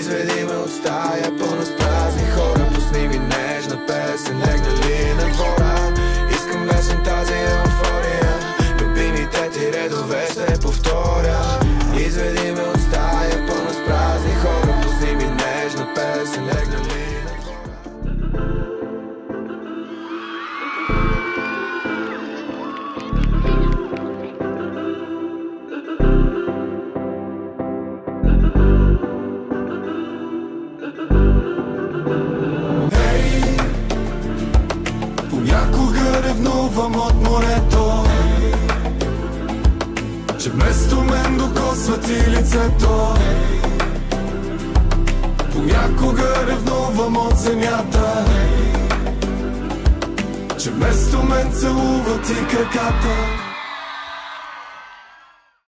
Изведи ме от стая пълна с празни хора. Пусни ми нежна песен, легнали на двора. Искам лесен тази еуфория, любимите ти редове ще повторя. Изведи ме от стая пълна с празни хора. Пусни ми нежна песен, легнали на двора. Понякога ревнувам от морето, че вместо мен докосва ти лицето. Понякога ревнувам от земята, че вместо мен целува ти краката.